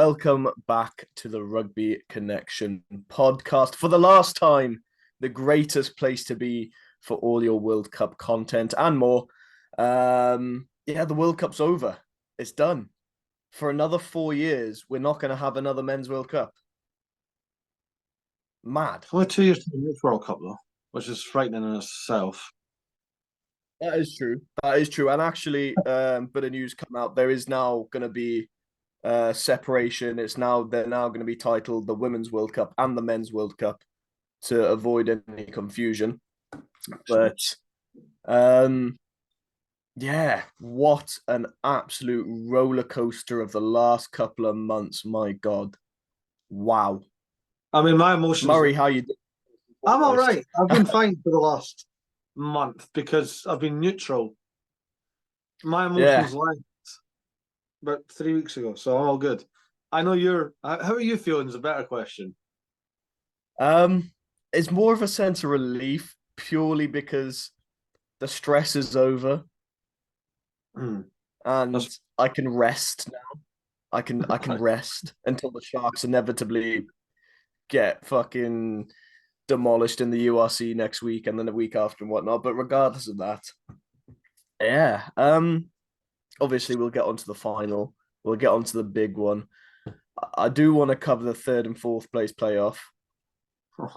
welcome back to the Rugby Connection podcast. For the last time, the greatest place to be for all your World Cup content and more. The World Cup's over. It's done. For another 4 years, we're not going to have another Men's World Cup. Mad. Only 2 years to the next World Cup, though, which is frightening in itself. That is true. That is true. And actually, bit of news come out. There is now going to be separation. They're now going to be titled the Women's World Cup and the Men's World Cup to avoid any confusion. But what an absolute roller coaster of the last couple of months. My God. Wow. I mean, my emotions. Murray, how you doing? I'm all right. I've been fine for the last month because I've been neutral. My emotions left about 3 weeks ago, so I'm all good. I know you're. How are you feeling? Is a better question. It's more of a sense of relief purely because the stress is over, and I can rest now. I can rest until the Sharks inevitably get fucking demolished in the URC next week and then the week after and whatnot. But regardless of that, obviously we'll get onto the final. We'll get onto the big one. I do want to cover the third and fourth place playoff,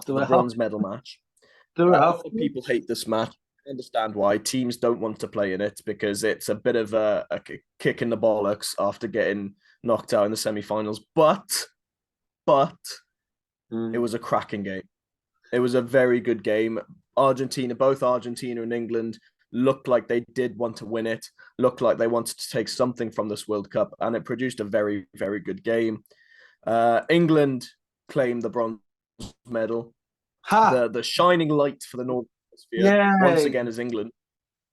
the bronze medal match. People hate this match. I understand why. Teams don't want to play in it because it's a bit of a kick in the bollocks after getting knocked out in the semi-finals. But it was a cracking game. It was a very good game. Both Argentina and England looked like they did want to win it, looked like they wanted to take something from this World Cup, and it produced a very, very good game. England claimed the bronze medal. The shining light for the Northern Hemisphere once again is England.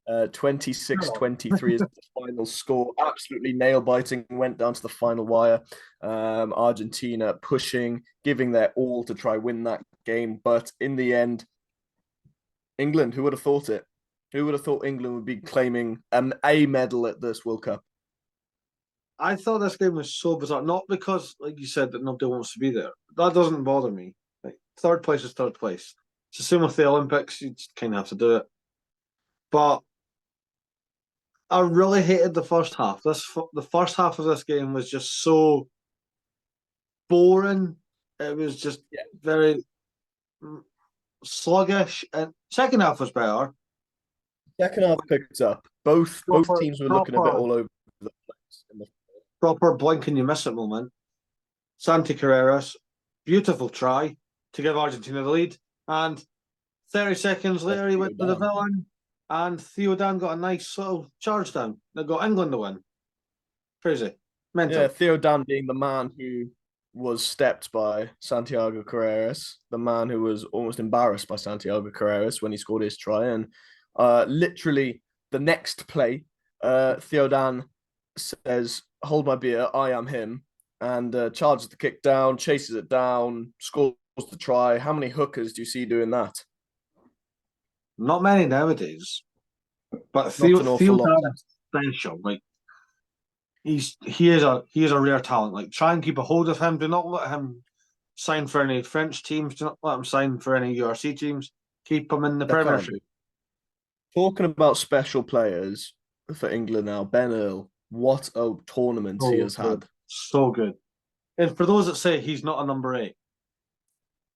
26-23 is the final score. Absolutely nail-biting. Went down to the final wire. Argentina pushing, giving their all to try win that game. But in the end, England, who would have thought it? Who would have thought England would be claiming a medal at this World Cup? I thought this game was so bizarre. Not because, like you said, that nobody wants to be there. That doesn't bother me. Like, third place is third place. It's the same with the Olympics. You just kind of have to do it. But I really hated the first half. The first half of this game was just so boring. It was just very sluggish. And second half was better. Second half picked up. Both teams were looking a bit all over the place. Proper blink and you miss it moment. Santi Carreras, beautiful try to give Argentina the lead. And 30 seconds later, he went to the villain. And Theo Dan got a nice little charge down that got England the win. Crazy. Mental. Yeah, Theo Dan being the man who was stepped by Santiago Carreras, the man who was almost embarrassed by Santiago Carreras when he scored his try. And literally the next play, Theo Dan says, "Hold my beer, I am him," and charges the kick down, chases it down, scores the try. How many hookers do you see doing that? Not many nowadays, but Theo Dan's special. Like he is a rare talent. Like try and keep a hold of him. Do not let him sign for any French teams. Do not let him sign for any URC teams. Keep him in the Premiership. Talking about special players for England now, Ben Earl. What a tournament he has had. So good. And for those that say he's not a number 8,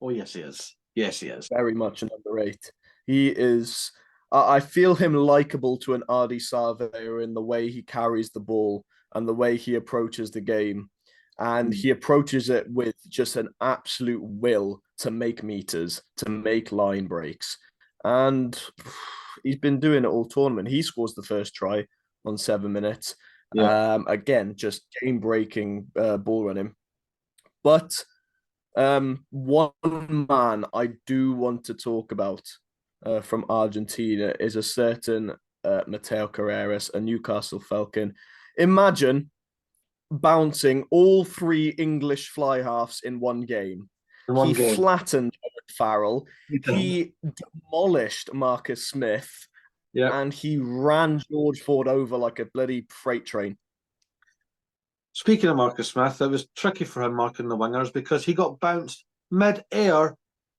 oh yes he is. Yes he is. Very much a number 8. He is. I feel him likable to an Ardie Savea in the way he carries the ball and the way he approaches the game. And he approaches it with just an absolute will to make meters, to make line breaks. And he's been doing it all tournament. He scores the first try on 7 minutes. Yeah. Again, just game-breaking ball running. But one man I do want to talk about from Argentina is a certain Mateo Carreras, a Newcastle Falcon. Imagine bouncing all 3 English fly halves in one game. He flattened Farrell. He demolished Marcus Smith. Yeah. And he ran George Ford over like a bloody freight train. Speaking of Marcus Smith, it was tricky for him marking the wingers because he got bounced mid-air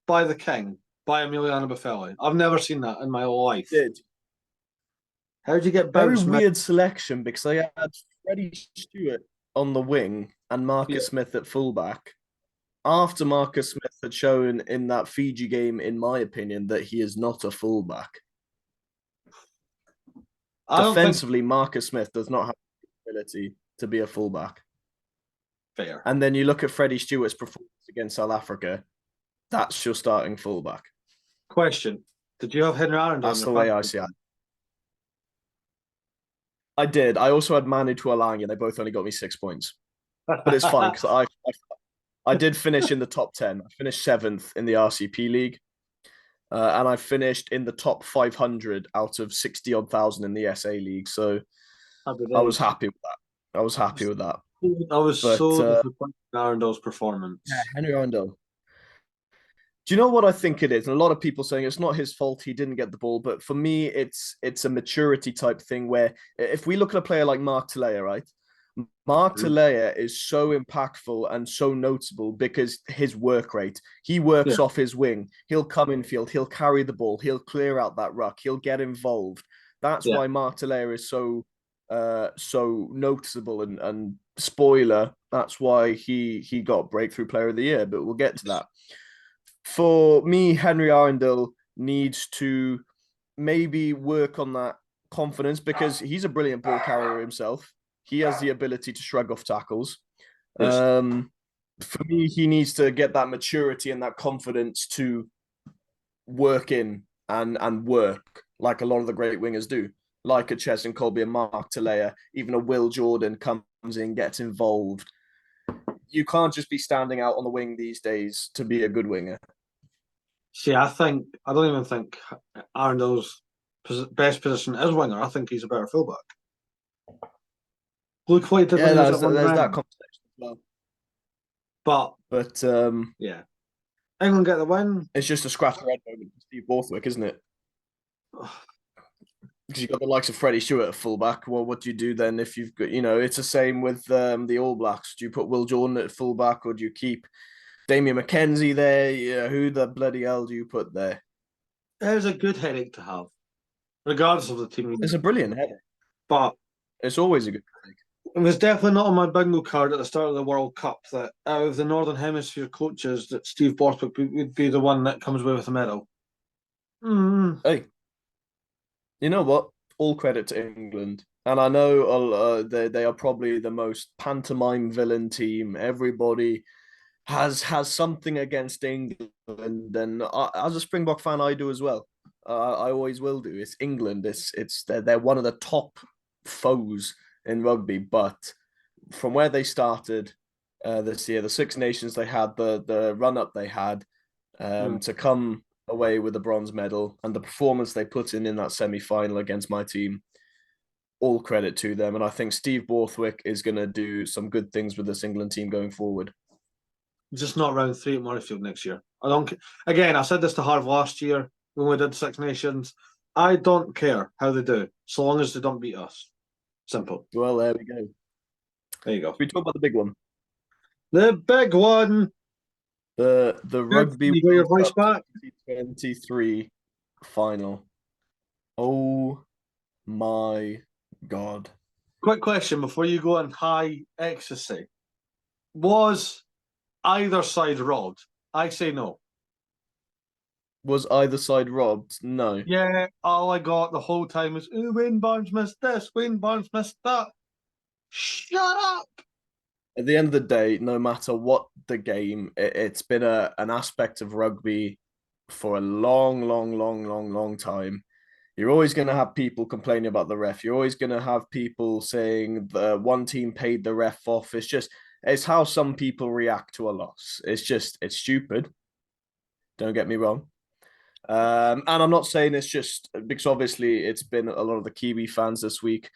by the king, by Emiliano Buffelli. I've never seen that in my life. Did How did you get very bounced weird selection because I had Freddie Stewart on the wing and Yeah. Marcus Smith at fullback. After Marcus Smith had shown in that Fiji game, in my opinion, that he is not a fullback. I don't think Defensively, Marcus Smith does not have the ability to be a fullback. fair. And then you look at Freddie Stewart's performance against South Africa. That's your starting fullback. Question: did you have Henry Arundel in That's your the way I fantasy? see it. I did. I also had Manu Tuolagi, and they both only got me 6 points. But it's fine because I did finish in the top 10. I finished 7th in the RCP league. And I finished in the top 500 out of 60 odd thousand in the SA league. So I was happy with that. I was happy with that. I was But so disappointed in Arundel's performance. yeah, Henry Arundel. Do you know what I think it is? And a lot of people saying it's not his fault, he didn't get the ball. But for me, it's a maturity type thing where if we look at a player like Mark Talea, right? Mark Talea is so impactful and so notable because his work rate. He works off his wing. He'll come in field. He'll carry the ball. He'll clear out that ruck. He'll get involved. That's why Mark Talea is so noticeable and spoiler. That's why he got Breakthrough Player of the Year. But we'll get to that. For me, Henry Arundel needs to maybe work on that confidence because he's a brilliant ball carrier himself. He has the ability to shrug off tackles. Yes. For me, he needs to get that maturity and that confidence to work in and work like a lot of the great wingers do, like a Cheslin Colby and Mark Talea, even a Will Jordan comes in, gets involved. You can't just be standing out on the wing these days to be a good winger. See, I don't even think Arundel's best position is winger. I think he's a better fullback. Look what he did when he was at there's that round. conversation as well. But yeah, England get the win. it's just a scratch the red moment for Steve Borthwick, isn't it? Because you've got the likes of Freddie Stewart at fullback. Well, what do you do then if you've got, it's the same with the All Blacks. Do you put Will Jordan at fullback or do you keep Damien McKenzie there? Yeah, who the bloody hell do you put there? It was a good headache to have, regardless of the team. It's a brilliant headache. But it's always a good headache. It was definitely not on my bingo card at the start of the World Cup that out of the Northern Hemisphere coaches that Steve Borthwick would be the one that comes away with a medal. Hey, you know what? All credit to England. And I know they are probably the most pantomime villain team. Everybody has something against England. And as a Springbok fan, I do as well. I always will do. It's England. They're one of the top foes in rugby. But from where they started this year, the Six Nations they had, the run up they had, to come away with a bronze medal and the performance they put in that semi-final against my team, all credit to them. And I think Steve Borthwick is going to do some good things with this England team going forward. Just not round 3 at Murrayfield next year. Again, I said this to Harv last year when we did Six Nations. I don't care how they do, so long as they don't beat us. Simple. Well, there we go. There you go. We talk about the big one. The big one. The Rugby World Cup 2023 final. Oh my God. Quick question before you go on high ecstasy. Was either side robbed? I say no. Was either side robbed? No. Yeah, all I got the whole time was, Wayne Barnes missed this, Wayne Barnes missed that. Shut up! At the end of the day, no matter what the game, it's been an aspect of rugby for a long time. You're always going to have people complaining about the ref. You're always going to have people saying the one team paid the ref off. It's how some people react to a loss. It's stupid. Don't get me wrong. And I'm not saying it's just because obviously it's been a lot of the Kiwi fans this week.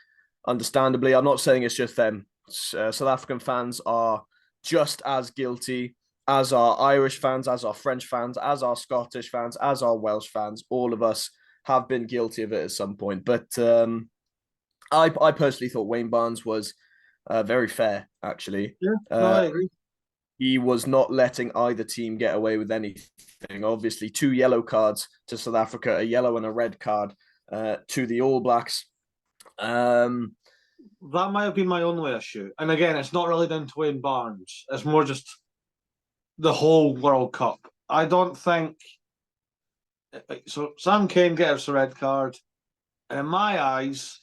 Understandably, I'm not saying it's just them. South African fans are just as guilty as our Irish fans, as our French fans, as our Scottish fans, as our Welsh fans. All of us have been guilty of it at some point. But I personally thought Wayne Barnes was Very fair, actually. Yeah, no, I agree. He was not letting either team get away with anything. Obviously, 2 yellow cards to South Africa, a yellow and a red card to the All Blacks. That might have been my only issue. And again, it's not really down to Wayne Barnes. It's more just the whole World Cup. I don't think so. Sam Cane gets a red card, and in my eyes,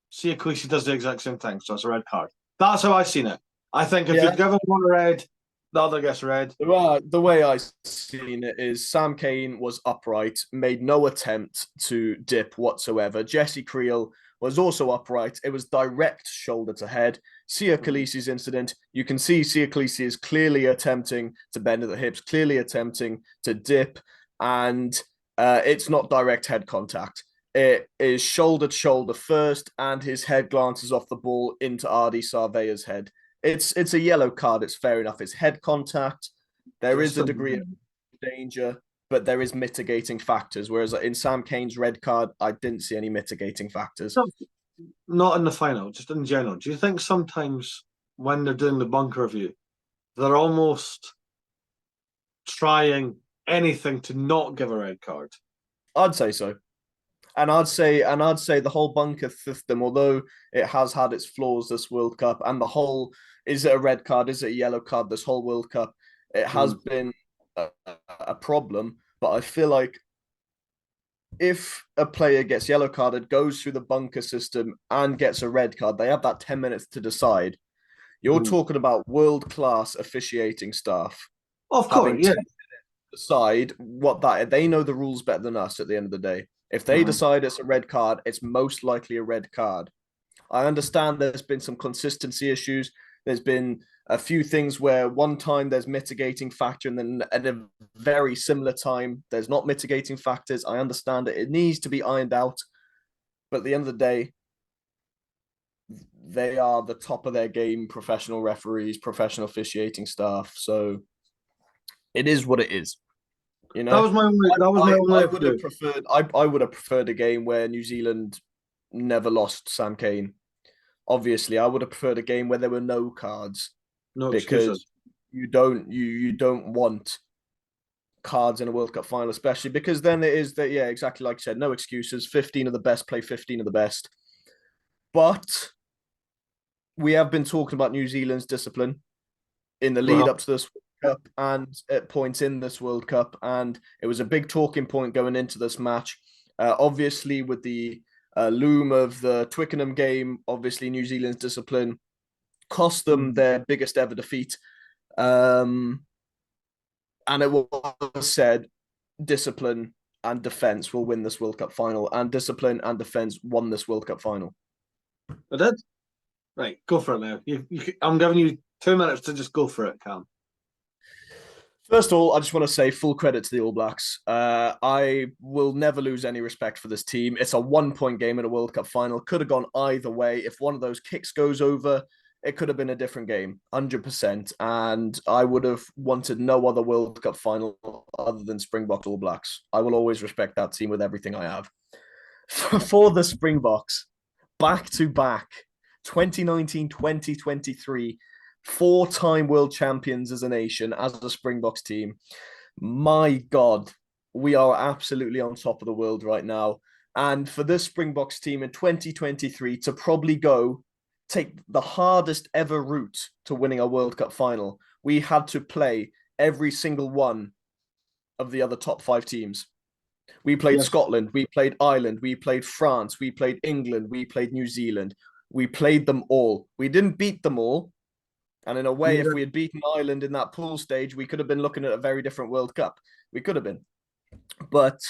Sia Khaleesi does the exact same thing. So it's a red card. That's how I seen it. I think if you give him one red, the other gets red. The way I seen it is Sam Cane was upright, made no attempt to dip whatsoever. Jesse Creel was also upright. It was direct shoulder to head. Sia Khaleesi's incident, you can see Sia Khaleesi is clearly attempting to bend at the hips, clearly attempting to dip, and it's not direct head contact. It is shoulder to shoulder first, and his head glances off the ball into Ardie Savea's head. It's a yellow card. It's fair enough. It's head contact. There is a degree of danger, but there is mitigating factors. Whereas in Sam Cane's red card, I didn't see any mitigating factors. Not in the final, just in general. Do you think sometimes when they're doing the bunker review, they're almost trying anything to not give a red card? I'd say so. And I'd say the whole bunker system, although it has had its flaws this World Cup, and the whole, is it a red card, is it a yellow card, this whole World Cup, it has been a problem. But I feel like if a player gets yellow carded, goes through the bunker system and gets a red card, they have that 10 minutes to decide. You're talking about world-class officiating staff. Of course, yeah. Decide what that, they know the rules better than us at the end of the day. If they decide it's a red card, it's most likely a red card. I understand there's been some consistency issues. There's been a few things where one time there's mitigating factor, and then at a very similar time, there's not mitigating factors. I understand it. It needs to be ironed out. But at the end of the day, they are the top of their game, professional referees, professional officiating staff. So it is what it is. You know, that was my only. I would have preferred a game where New Zealand never lost Sam Cane. Obviously, I would have preferred a game where there were no cards. No because excuses. you don't want cards in a World Cup final, especially because then it is that, yeah, exactly like you said, no excuses. 15 of the best play 15 of the best. But we have been talking about New Zealand's discipline in the lead up to this World Cup and at points in this World Cup, and it was a big talking point going into this match. Obviously, with the loom of the Twickenham game, obviously New Zealand's discipline cost them their biggest ever defeat. And it was said discipline and defense will win this World Cup final, and discipline and defense won this World Cup final. I did. Right, go for it now. I'm giving you 2 minutes to just go for it, Cam. First of all, I just want to say full credit to the All Blacks. I will never lose any respect for this team. It's a 1-point game in a World Cup final. Could have gone either way. If one of those kicks goes over, it could have been a different game, 100%. And I would have wanted no other World Cup final other than Springboks All Blacks. I will always respect that team with everything I have. For the Springboks, back-to-back, 2019, 2023, 4-time world champions as a nation, as a Springboks team. My God, we are absolutely on top of the world right now. And for this Springboks team in 2023 to probably take the hardest ever route to winning a World Cup final, we had to play every single one of the other top 5 teams. We played Scotland, we played Ireland, we played France, we played England, we played New Zealand. We played them all. We didn't beat them all. And in a way, if we had beaten Ireland in that pool stage, we could have been looking at a very different World Cup. We could have been. But,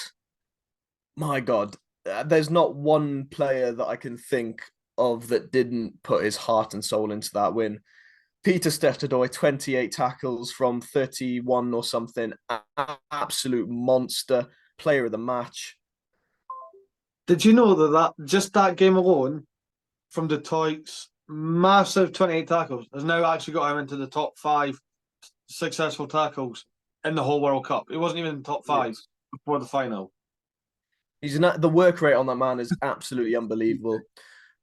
my God, there's not one player that I can think of that didn't put his heart and soul into that win. Peter Steftedoy, 28 tackles from 31 or something. Absolute monster. Player of the match. Did you know that just that game alone, from Detroit's massive 28 tackles, has now actually got him into the top 5 successful tackles in the whole World Cup? He wasn't even in the top 5 before the final. The work rate on that man is absolutely unbelievable.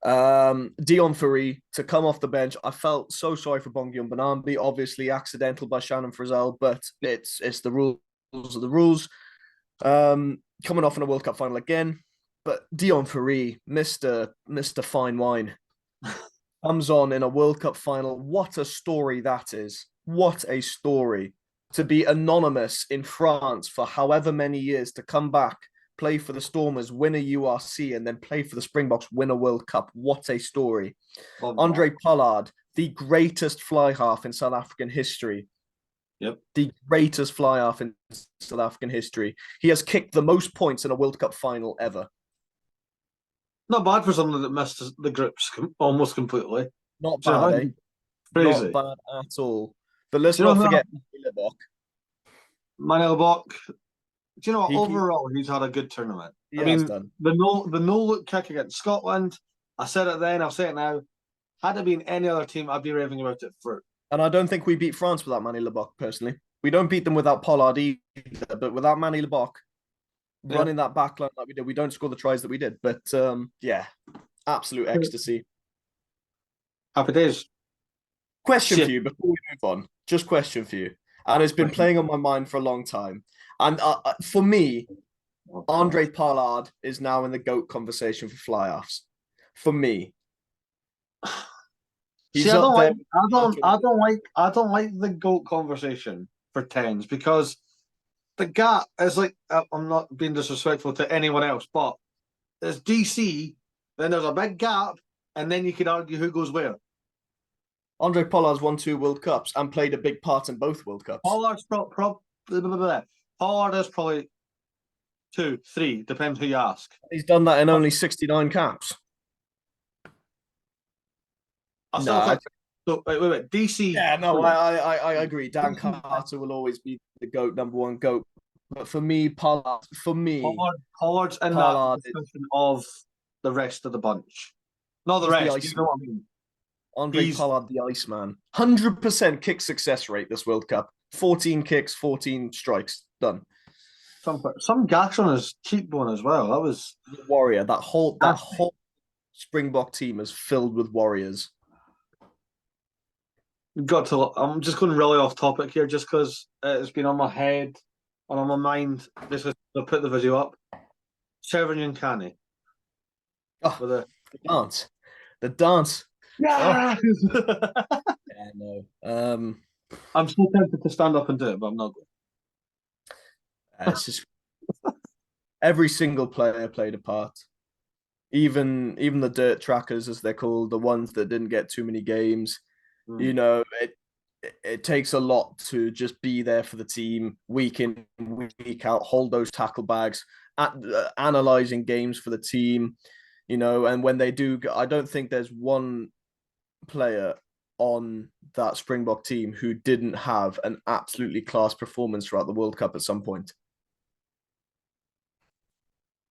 Dion Fourie to come off the bench. I felt so sorry for Bongi Banambi, obviously accidental by Shannon Frizzell, but it's the rules of the rules. Coming off in a World Cup final again, but Dion Fourie, Mr. Fine Wine, comes on in a World Cup final. What a story that is. What a story. To be anonymous in France for however many years, to come back, play for the Stormers, win a URC, and then play for the Springboks, win a World Cup. What a story. Andre Pollard, the greatest fly half in South African history. Yep. The greatest fly half in South African history. He has kicked the most points in a World Cup final ever. Not bad for someone that missed the groups almost completely. Not bad, eh? Crazy. Not bad at all. But let's Do not forget Manny Libbok. Do you know what? Overall, he's had a good tournament. I mean, the no look kick against Scotland. I said it then. I'll say it now. Had it been any other team, I'd be raving about it for. And I don't think we beat France without Manny Libbok, personally. We don't beat them without Pollard either, but without Manny Libbok running that back line like we did, we don't score the tries that we did. But yeah, absolute ecstasy. Happy days. Question for you before we move on. Just question for you. And it's been playing on my mind for a long time. And for me, Andre Pollard is now in the GOAT conversation for fly-offs. For me. See, I don't like the GOAT conversation for tens because the gap is like, I'm not being disrespectful to anyone else, but there's DC, then there's a big gap, and then you could argue who goes where. Andre Pollard's won 2 World Cups and played a big part in both World Cups. Pollard is probably 2, 3, depends who you ask. He's done that in only 69 caps. So wait. DC. Yeah, no, I agree. Dan Carter will always be the GOAT, number 1 GOAT. But for me, Pollard's in that discussion of the rest of the bunch. Not the rest, you know what I mean? Andre Pollard, the Iceman. 100% kick success rate this World Cup. 14 kicks, 14 strikes. Done. Some gash on his cheekbone as well. That was warrior. That whole Springbok team is filled with warriors. I'm just going really off topic here, just because it's been on my head and on my mind. This is to put the video up. Severn Canny. The dance. The dance. Yeah. Yeah, no. I'm so tempted to stand up and do it, but I'm not going. It's just every single player played a part. Even the dirt trackers, as they're called, the ones that didn't get too many games. You know, it takes a lot to just be there for the team week in, week out, hold those tackle bags, analyzing games for the team. You know, and when they do, I don't think there's one player on that Springbok team who didn't have an absolutely class performance throughout the World Cup at some point.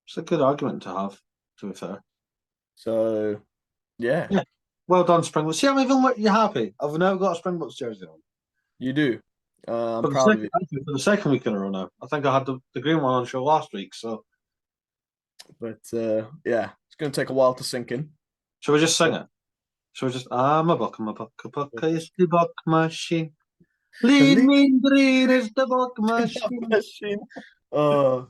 It's a good argument to have, to be fair. So, yeah. Well done, Springboks. See, I'm even you're happy. I've now got a Springboks jersey on. You do. I'm proud of you. For the second week in a row now. I think I had the green one on show last week, so. But yeah, it's going to take a while to sink in. Shall we just sing it? Shall we just, I'm a buck is the Bokmasjien. Lead me, green is the Bokmasjien. Oh,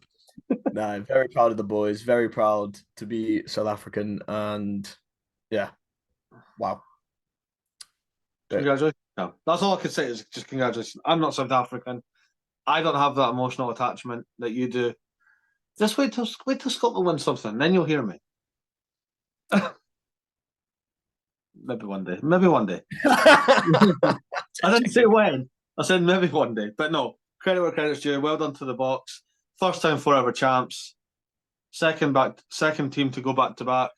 no, very proud of the boys. Very proud to be South African. And yeah, wow. Congratulations. No, that's all I can say is just congratulations. I'm not South African. I don't have that emotional attachment that you do. Just wait till Scotland wins something, then you'll hear me. Maybe one day. I didn't say when. I said maybe one day. But no, credit where credit's due. Well done to the Boks. First time forever champs. Second team to go back to back.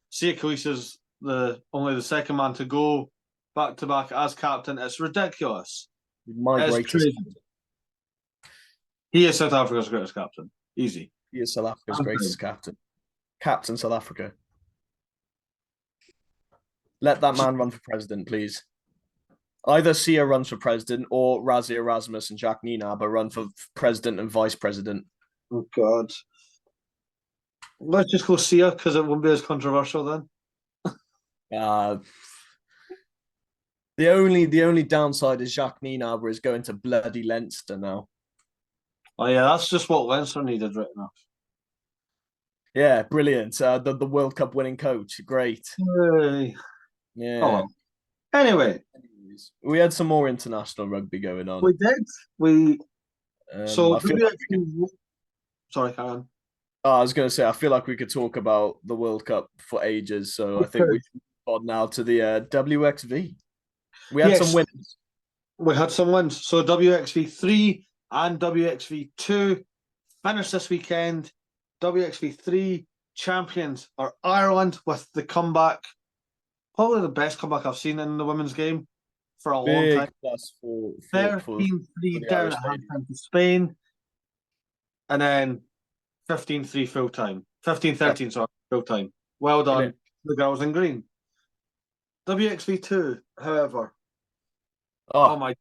Sia Khalisa's only the second man to go back to back as captain. It's ridiculous. It's crazy. He is South Africa's greatest captain. Easy. He is South Africa's greatest captain. Captain South Africa. Let that man run for president, please. Either Sia runs for president or Rassie Erasmus and Jack Nienaber run for president and vice president. Oh, God. Let's just go Sia because it won't be as controversial then. Uh, the only downside is Jacques Nienaber is going to bloody Leinster now. Oh yeah, that's just what Leinster needed right now. Yeah, brilliant. The World Cup winning coach, great. Yay. Oh Yeah. well. Anyway, Anyways, we had some more international rugby going on. we did. We so I feel like we could. WXV. Sorry, Karen. I was going to say, I feel like we could talk about the World Cup for ages. So I think we should move on now to the WXV. We had some Yes, wins. we had some wins. So WXV 3 and WXV 2 finished this weekend. WXV 3 champions are Ireland with the comeback. Probably the best comeback I've seen in the women's game for a long time. Big plus for 13-3 the down Irish at ladies. halftime to Spain. And then 15-3 full time. 15-13, sorry, full time. Well done, Brilliant. the girls in green. WXV2, however, oh Oh, my, that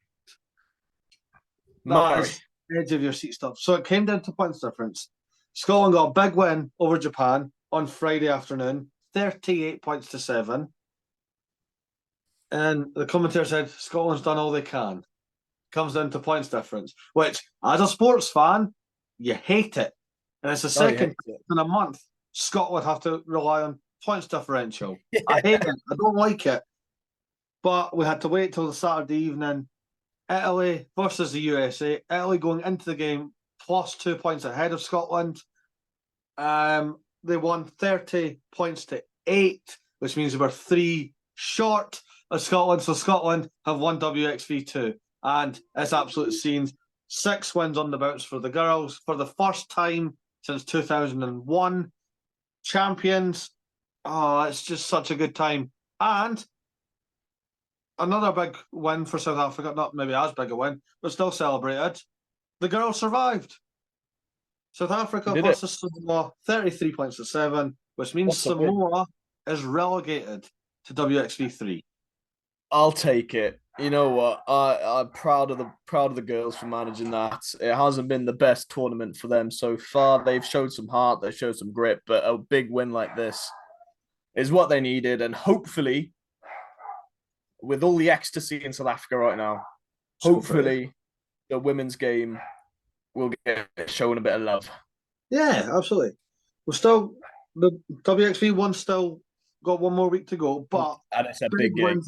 Mary. was edge of your seat stuff. So it came down to points difference. Scotland got a big win over Japan on Friday afternoon, 38 points to 7. And the commentator said Scotland's done all they can. Comes down to points difference, which, as a sports fan, you hate it. And it's the second in a month Scotland have to rely on points differential. Yeah. I hate it. I don't like it. But we had to wait till the Saturday evening. Italy versus the USA. Italy going into the game plus 2 points ahead of Scotland. They won 30 points to 8, which means they were 3 short of Scotland. So Scotland have won WXV2. And it's absolute scenes. 6 wins on the bounce for the girls for the first time since 2001. Champions. Oh, it's just such a good time. And another big win for South Africa, not maybe as big a win, but still celebrated. The girls survived. South Africa versus Samoa, 33 points to 7, which means Samoa is relegated to WXV3. I'll take it. You know what? I'm proud of the girls for managing that. It hasn't been the best tournament for them so far. They've showed some heart, they've showed some grit, but a big win like this is what they needed. And hopefully, with all the ecstasy in South Africa right now, hopefully the women's game will get shown a bit of love. Yeah, absolutely. We're still the WXV1 still got one more week to go, but and it's a big game.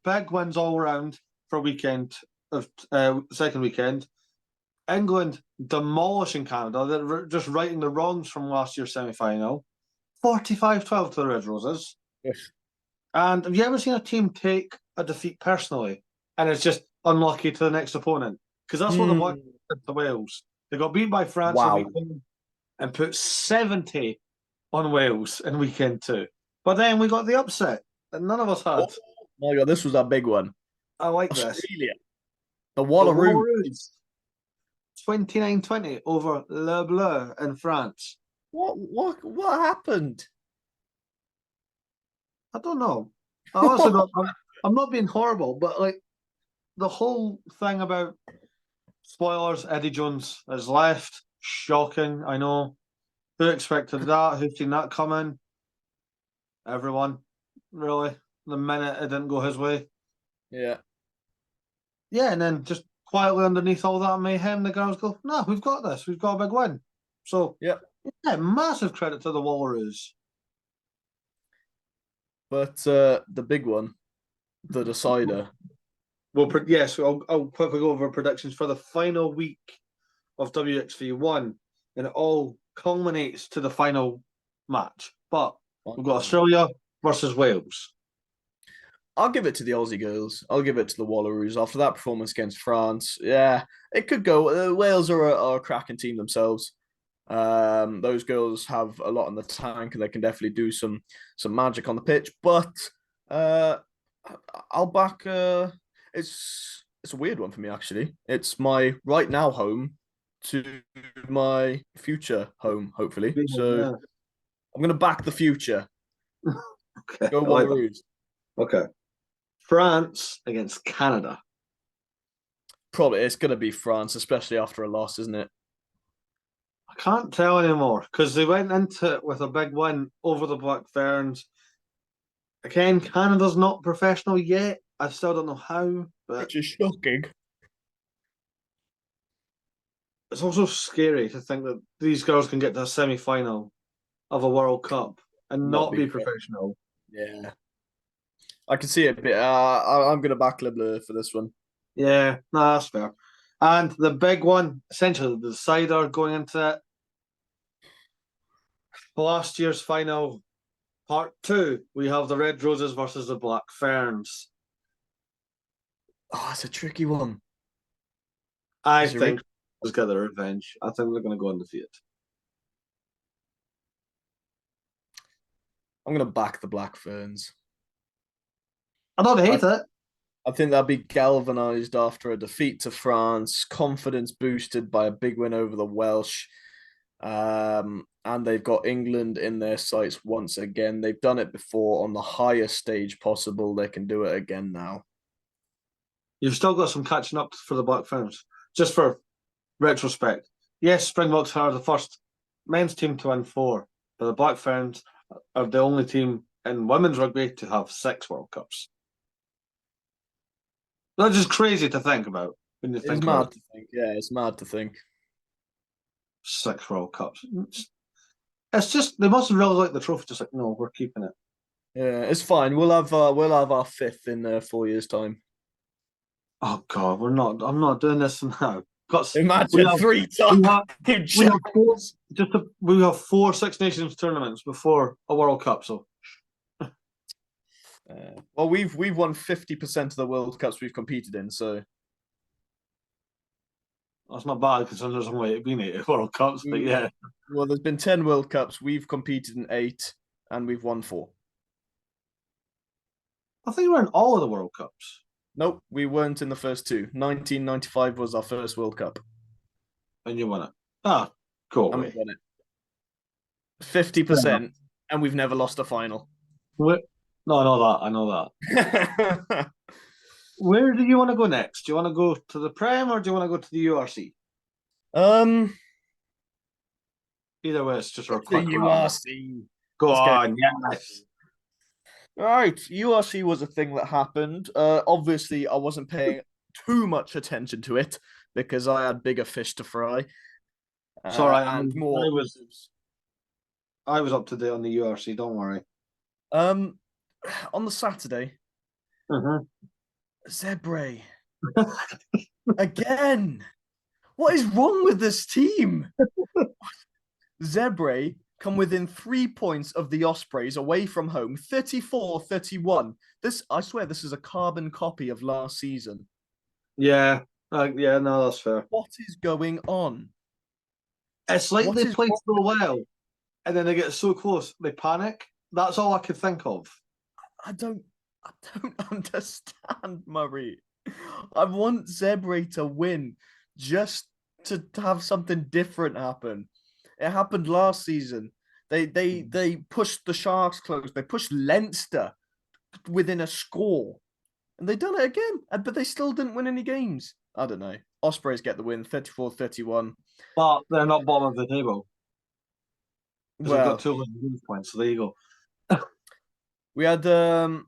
Big wins all around for weekend of second weekend. England demolishing Canada. They're just righting the wrongs from last year's semi-final. 45-12 to the Red Roses. Yes. And have you ever seen a team take a defeat personally and it's just unlucky to the next opponent? Because that's what the Black did to Wales. They got beat by France a week one and put 70 on Wales in weekend 2. But then we got the upset that none of us had. Oh my God, this was a big one. I like Australia. this. The Wallaroos. 29-20 over Le Bleu in France. What happened? I don't know. I also don't. I'm not being horrible, but like the whole thing about spoilers, Eddie Jones has left. Shocking, I know. Who expected that? Who's seen that coming? Everyone, really. The minute it didn't go his way. Yeah. Yeah, and then just quietly underneath all that mayhem, the girls go, no, we've got this. We've got a big win. So, yeah, massive credit to the Wallaroos. But the big one, the decider. Well, yes, I'll quickly go over predictions for the final week of WXV1, and it all culminates to the final match. But we've got Australia versus Wales. I'll give it to the Aussie girls. I'll give it to the Wallaroos. After that performance against France, yeah, it could go. Wales are a cracking team themselves. Those girls have a lot in the tank, and they can definitely do some magic on the pitch. But I'll back. It's a weird one for me actually. It's my right now home to my future home, hopefully. So I'm gonna back the future. Okay, go Wallaroos. Okay. France against Canada. Probably it's going to be France, especially after a loss, isn't it? I can't tell anymore because they went into it with a big win over the Black Ferns. Again, Canada's not professional yet. I still don't know how, but Which is shocking. it's also scary to think that these girls can get to a semi-final of a World Cup and Not not be be fair. professional. Yeah. I can see it a bit. I'm going to back Le Bleu for this one. Yeah, no, that's fair. And the big one, essentially the decider going into it, last year's final, part two, we have the Red Roses versus the Black Ferns. Oh, it's a tricky one. I Is it really? think let's get their revenge. I think they're going to go undefeated. I'm going to back the Black Ferns. I don't I, hate it. I think they'll be galvanized after a defeat to France, confidence boosted by a big win over the Welsh. And they've got England in their sights once again. They've done it before on the highest stage possible. They can do it again now. You've still got some catching up for the Black Ferns. Just for retrospect. Yes, Springboks are the first men's team to win four, but the Black Ferns are the only team in women's rugby to have 6 World Cups. That's just crazy to think about when you It's think about mad to think. Yeah, it's mad to think. 6 World Cups. It's just they must have really liked the trophy. Just like, no, we're keeping it. Yeah, it's fine. We'll have our fifth in 4 years' time. Oh God, we're not. I'm not doing this now. Got we Imagine have three we top have we have four champions. we have 4 Six Nations tournaments before a World Cup. So Well, we've won 50% of the World Cups we've competed in, so that's not bad because there's only been 8 World Cups. But yeah, well, there's been 10 World Cups. We've competed in 8, and we've won 4. I think we're in all of the World Cups. Nope, we weren't in the first 2. 1995 was our first World Cup, And you won it. Ah, cool. and we won it 50%, and we've never lost a final. No, I know that. I know that. Where do you want to go next? Do you want to go to the Prem or do you want to go to the URC? um, Either way, it's just a the quick round. URC. Go Let's go. on, yes. Right, URC was a thing that happened. Obviously, I wasn't paying too much attention to it because I had bigger fish to fry. Sorry, And more. I was up to date on the URC. Don't worry. Um, on the Saturday, Mm-hmm. Zebre again. What is wrong with this team? Zebre come within 3 points of the Ospreys away from home, 34-31. This, I swear, this is a carbon copy of last season. Yeah, yeah, no, that's fair. What is going on? It's like What they is play wrong? so well, and then they get so close, they panic. That's all I could think of. I don't understand, Murray. I want Zebre to win just to have something different happen. It happened last season. They pushed the Sharks close. They pushed Leinster within a score. And they done it again. But they still didn't win any games. I don't know. Ospreys get the win, 34-31. But they're not bottom of the table because they've got Well, 2 losing points. So there you go. we had the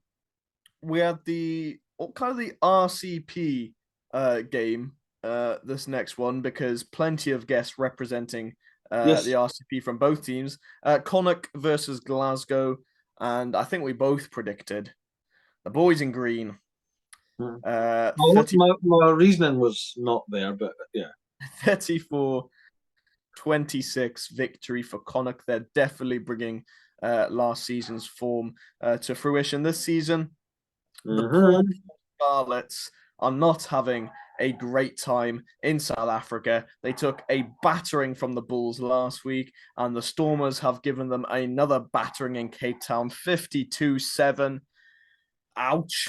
kind of the RCP game this next one because plenty of guests representing Yes. the RCP from both teams. Connacht versus Glasgow, and I think we both predicted the boys in green. My reasoning was not there, but yeah. 34-26 victory for Connacht. They're definitely bringing last season's form to fruition this season. The poor Scarlets are not having a great time in South Africa. They took a battering from the Bulls last week, and the Stormers have given them another battering in Cape Town, 52-7. Ouch.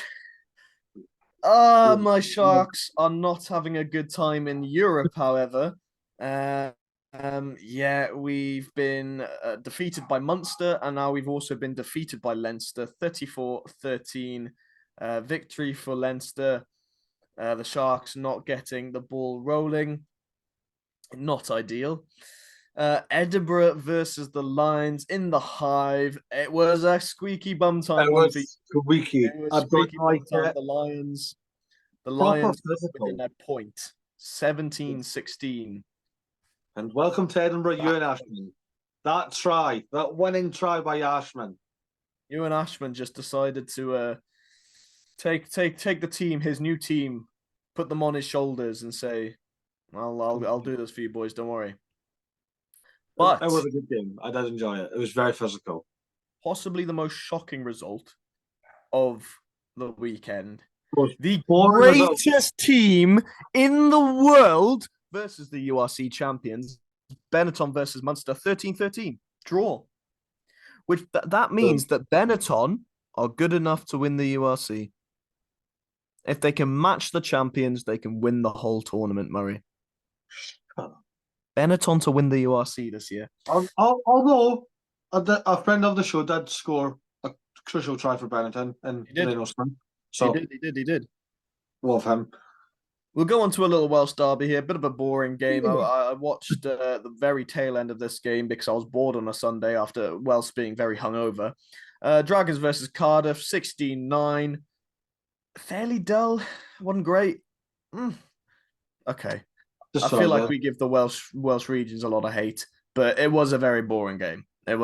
My Sharks are not having a good time in Europe, however. Yeah, we've been defeated by Munster, and now we've also been defeated by Leinster, 34-13 victory for Leinster. The Sharks not getting the ball rolling. Not ideal. Edinburgh versus the Lions in the Hive. It was a squeaky bum time It one for you. was squeaky. It was I don't squeaky like bum time. it. The Proper Lions within physical. a point, 17-16. And welcome to Edinburgh, Ewan Ashman. That winning try by Ashman. Ewan Ashman just decided to take the team, his new team, put them on his shoulders and say, I'll do this for you boys, don't worry. But it was a good game. I did enjoy it. It was very physical. Possibly the most shocking result of the weekend. Most The boring result. greatest team in the world versus the URC champions, Benetton versus Munster, 13-13, draw. Which that means that Benetton are good enough to win the URC. If they can match the champions, they can win the whole tournament, Murray. Benetton to win the URC this year. Although a friend of the show did score a crucial try for Benetton in Reynoldston. So He did. Love him. We'll go on to a little Welsh derby here. A bit of a boring game. I watched the very tail end of this game because I was bored on a Sunday after Welsh being very hungover. Dragons versus Cardiff, 16-9. Fairly dull. Wasn't great. Okay. I feel like we give the Welsh regions a lot of hate, but it was a very boring game. And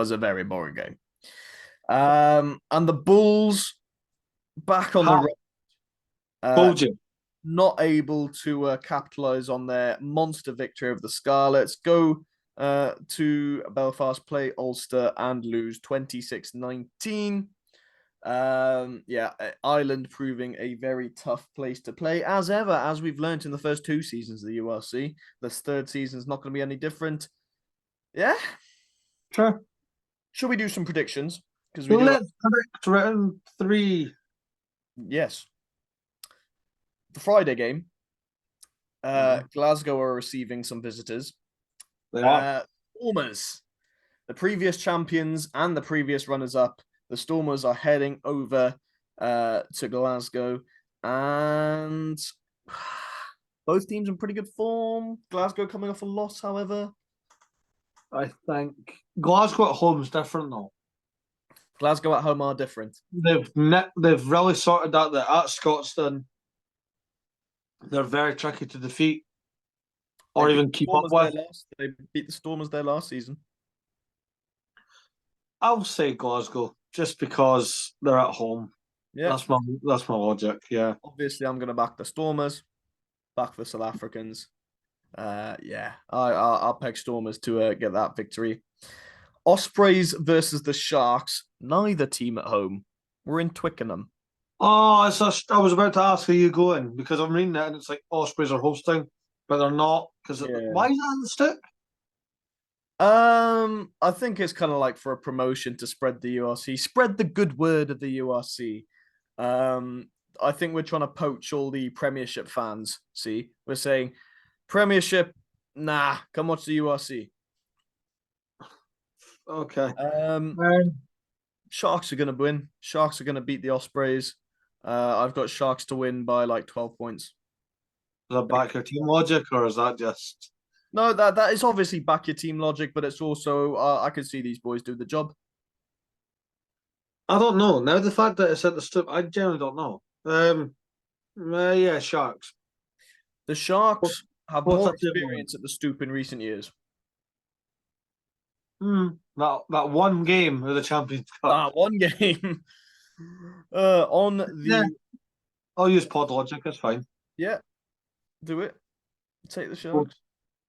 the Bulls back on the road. Not able to capitalize on their monster victory of the Scarlets. Go to Belfast, play Ulster, and lose 26-19. Ireland proving a very tough place to play, as ever, as we've learned in the first two seasons of the URC. This third season is not going to be any different. Yeah? Sure. Should we do some predictions? Let's predict round 3. Yes. The Friday game, Glasgow are receiving some visitors. They are. Stormers, the previous champions and the previous runners-up. The Stormers are heading over to Glasgow, and both teams in pretty good form. Glasgow coming off a loss, however. I think Glasgow at home is different, though. Glasgow at home are different. They've really sorted out that at Scotstoun. They're very tricky to defeat or even keep up with. They beat the Stormers there last season. I'll say Glasgow just because they're at home. Yeah, that's my logic. Yeah, obviously I'm going to back the Stormers, back the South Africans. I'll peg Stormers to get that victory. Ospreys versus the Sharks. Neither team at home. We're in Twickenham. Oh, I was about to ask who you going because I'm reading it and it's like Ospreys are hosting, but they're not because why is that on the stick? I think it's kind of like for a promotion to spread the URC, spread the good word of the URC. I think we're trying to poach all the Premiership fans. See, we're saying Premiership, nah, come watch the URC. Okay. Sharks are going to win. Sharks are going to beat the Ospreys. I've got Sharks to win by like 12 points. Is that back your team logic or is that just... No, that is obviously back your team logic, but it's also, I can see these boys do the job. I don't know. Now the fact that it's at the Stoop, I generally don't know. Sharks. The Sharks have more experience at the Stoop in recent years. That one game of the Champions Cup. That one game. I'll use pod logic, that's fine. Yeah. Do it. Take the Sharks.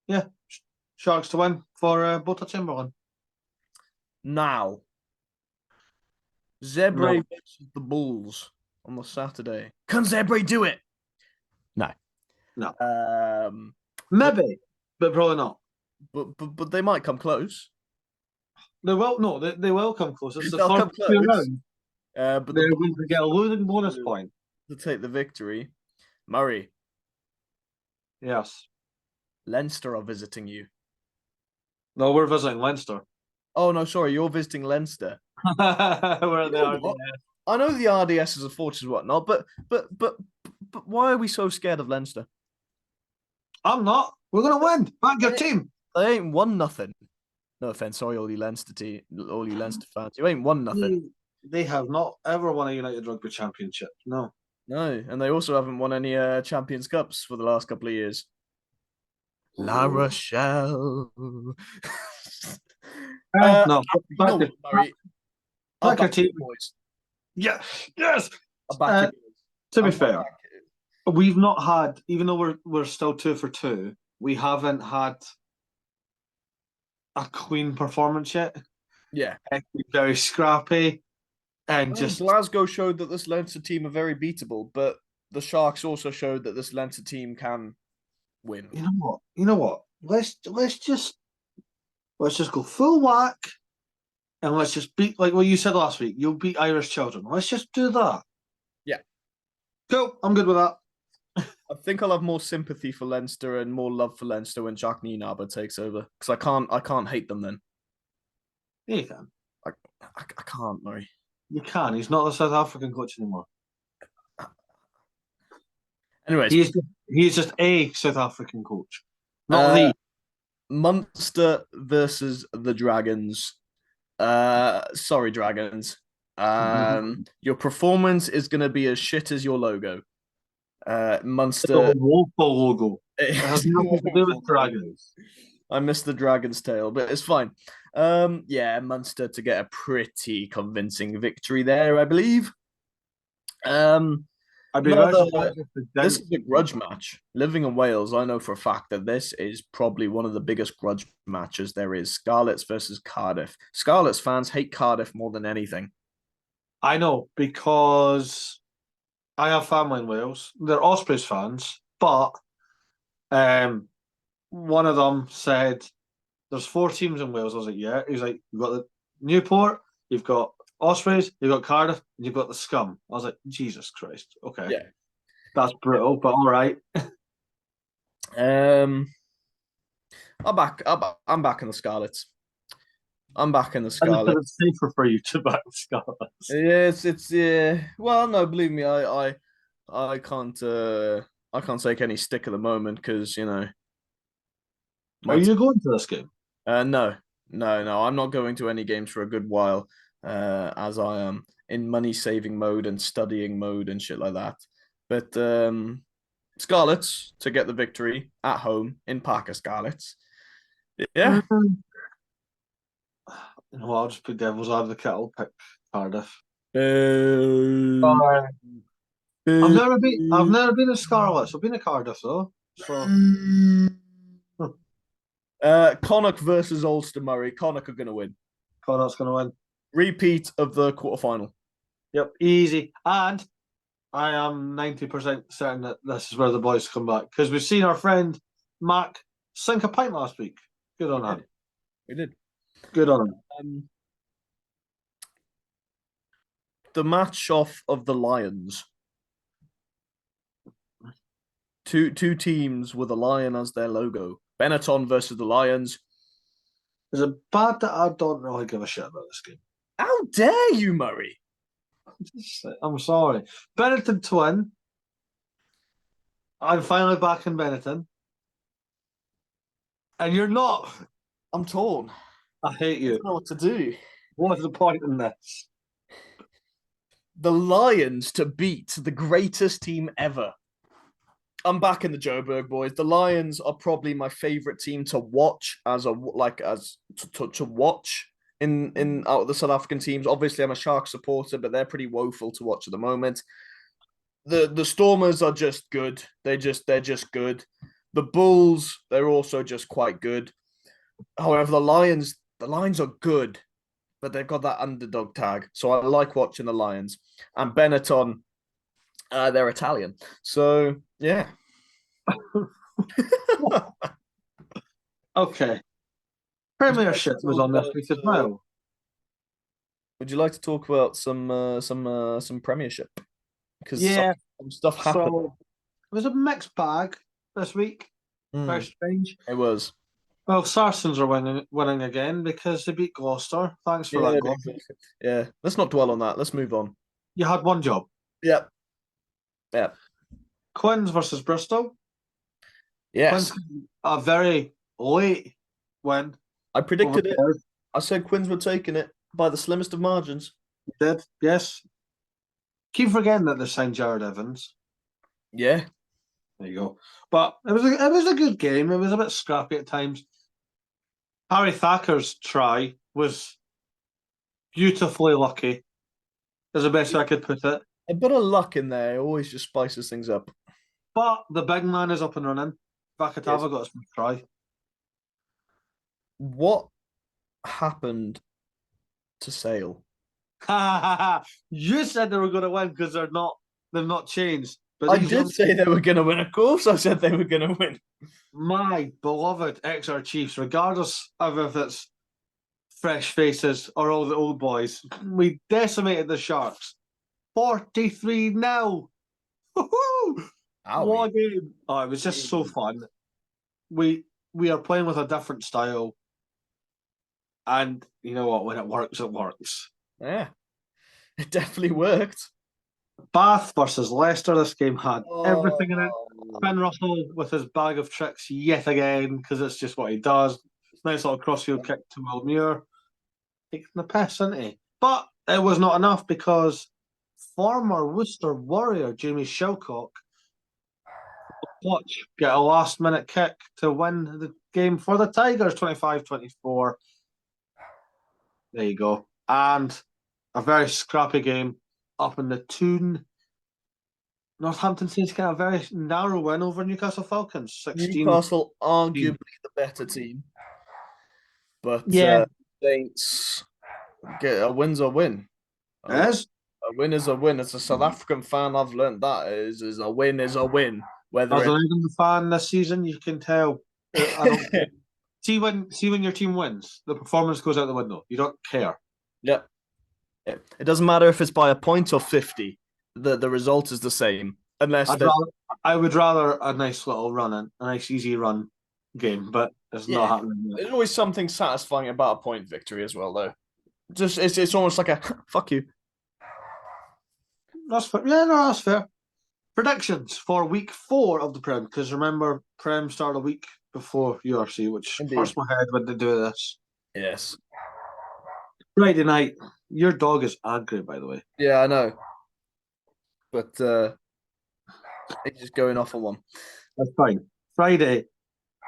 Yeah. Sharks to win for Butter Chamberlain. Now. Zebre versus the Bulls on the Saturday. Can Zebre do it? No. Maybe, but probably not. But they might come close. They will. No, they will come close. It's the first two rounds. But they're going to get a losing bonus point to take the victory. Murray. Yes. Leinster are visiting you. No, we're visiting Leinster. Oh no, sorry, you're visiting Leinster. We're at the RDS. I know the RDS is a fortress and whatnot, but why are we so scared of Leinster? I'm not. We're gonna win. Back your team. They ain't won nothing. No offense, sorry, all you Leinster fans. You ain't won nothing. They have not ever won a United Rugby Championship. No. No, and they also haven't won any Champions Cups for the last couple of years. La Rochelle. No. You know what, Murray? I'll back you boys. Yes. I'll back you boys. To be fair, we've not had, even though we're still 2 for 2, we haven't had a clean performance yet. Yeah. Very scrappy. And just Glasgow showed that this Leinster team are very beatable, but the Sharks also showed that this Leinster team can win. You know what? Let's just go full whack, and let's just beat, like what you said last week. You'll beat Irish children. Let's just do that. Yeah. Cool. I'm good with that. I think I'll have more sympathy for Leinster and more love for Leinster when Jack Nienaber takes over, because I can't hate them then. Yeah, you can. I can't, Murray. You can. He's not the South African coach anymore. Anyways, he's just a South African coach, not the Munster versus the Dragons. Sorry, Dragons. Your performance is going to be as shit as your logo. Munster. The woeful logo. It has nothing to do with Dragons. I missed the Dragon's tail, but it's fine. Munster to get a pretty convincing victory there, I believe. This is a grudge match. Living in Wales, I know for a fact that this is probably one of the biggest grudge matches there is. Scarlets versus Cardiff. Scarlets fans hate Cardiff more than anything. I know, because I have family in Wales. They're Ospreys fans, but one of them said there's 4 teams in Wales. I was like, yeah. He's like, you've got the Newport, you've got Ospreys, you've got Cardiff, and you've got the Scum. I was like, Jesus Christ. Okay. Yeah. That's brutal, but all right. I'm back in the Scarlets. I'm back in the Scarlets. It's safer for you to back the Scarlets. It's well, no, believe me, I can't take any stick at the moment because Are you going to this game? No. I'm not going to any games for a good while, as I am in money saving mode and studying mode and shit like that. But Scarlets to get the victory at home in Parker Scarlets. Yeah. I'll just put devils out of the kettle, pick Cardiff. I've I've never been a Scarlets. I've been a Cardiff though. So Connacht versus Ulster, Murray. Connacht are going to win. Connacht's going to win. Repeat of the quarterfinal. Yep, easy. And I am 90% certain that this is where the boys come back, because we've seen our friend Mac sink a pint last week. Good on him. We did. Good on him. The match off of the Lions. Two teams with a lion as their logo. Benetton versus the Lions. Is it bad that I don't really give a shit about this game? How dare you, Murray? I'm sorry. Benetton to win. I'm finally back in Benetton. And you're not. I'm torn. I hate you. I don't know what to do. What's the point in this? The Lions to beat the greatest team ever. I'm back in the Joburg, boys. The Lions are probably my favorite team to watch to watch in out of the South African teams. Obviously, I'm a Sharks supporter, but they're pretty woeful to watch at the moment. The Stormers are just good. They're just good. The Bulls, they're also just quite good. However, the Lions are good, but they've got that underdog tag. So I like watching the Lions. And Benetton, they're Italian. So, yeah. Okay. Premiership was on this week as well. Would you like to talk about some Premiership? Because some stuff happened. So, it was a mixed bag this week. Very strange. It was. Well, Saracens are winning again because they beat Gloucester. Thanks for that, Gloucester. Yeah, let's not dwell on that. Let's move on. You had one job. Yep. Quins versus Bristol. Yes. Quins, a very late win I over predicted it. there. I said Quins were taking it by the slimmest of margins. Did, yes. Keep forgetting that they signed Jared Evans. Yeah. There you go. But it was a good game. It was a bit scrappy at times. Harry Thacker's try was beautifully lucky, is the best way I could put it. A bit of luck in there always just spices things up. But the big man is up and running. Yes. Vakatava got his try. What happened to Sale? You said they were going to win because they've not changed. But I these did say they were going to win. Of course, I said they were going to win. my beloved XR Chiefs, regardless of if it's fresh faces or all the old boys, we decimated the Sharks. 43 now. What a game. Oh, it was just so fun. We are playing with a different style. And you know what? When it works, it works. Yeah, it definitely worked. Bath versus Leicester. This game had everything in it. Oh, Ben Russell with his bag of tricks yet again, because it's just what he does. Nice little crossfield kick to Will Muir. Taking the piss, isn't he? But it was not enough because former Worcester Warrior Jamie Shelcock clutch get a last minute kick to win the game for the Tigers 25-24. There you go. And a very scrappy game up in the Toon. Northampton Saints get a very narrow win over Newcastle Falcons. 16. Newcastle arguably the better team, but Yeah. Saints get a win's a win. Yes. A win is a win. As a South African fan, I've learned that is a win is a win. Whether As an it's England fan this season, you can tell. I don't see when your team wins, the performance goes out the window. You don't care. yeah. It doesn't matter if it's by a point or 50. The result is the same. Unless I would rather a nice little run in, a nice easy run game, but it's not happening yet. There's always something satisfying about a point victory as well, though. Just it's almost like a fuck you. That's fair. Yeah, no, that's fair. Predictions for week 4 of the Prem, because remember, Prem started a week before URC, which Indeed. hurts my head when they do this. Yes. Friday night. Your dog is angry, by the way. Yeah, I know. But he's just going off on one. That's fine. Friday,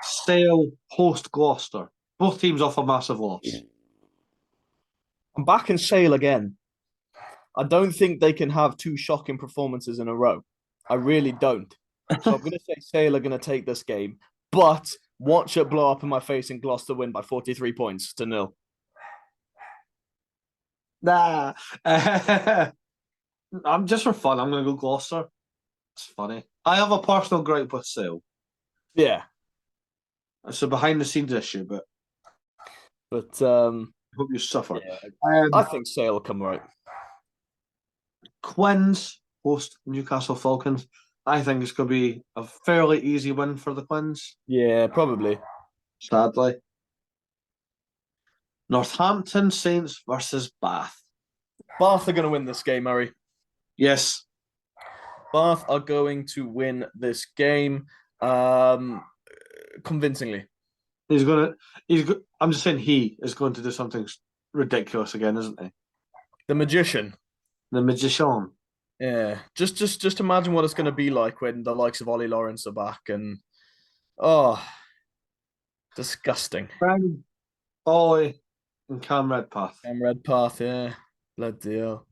Sale host Gloucester. Both teams off a massive loss. I'm back in Sale again. I don't think they can have 2 shocking performances in a row. I really don't. So I'm going to say Sale are going to take this game, but watch it blow up in my face and Gloucester win by 43 points to 0. Nah. I'm just for fun. I'm going to go Gloucester. It's funny. I have a personal gripe with Sale. Yeah. It's a behind the scenes issue, but I hope you suffer. Yeah, I think Sale will come right. Quins host Newcastle Falcons. I think it's going to be a fairly easy win for the Quins. Yeah, probably. Sadly. Northampton Saints versus Bath. Bath are going to win this game, Murray. Yes. Bath are going to win this game convincingly. I'm just saying he is going to do something ridiculous again, isn't he? The magician. The magician. Yeah. Just imagine what it's going to be like when the likes of Ollie Lawrence are back and disgusting. Ollie and Cam Redpath. Cam Redpath, yeah. Bloody hell.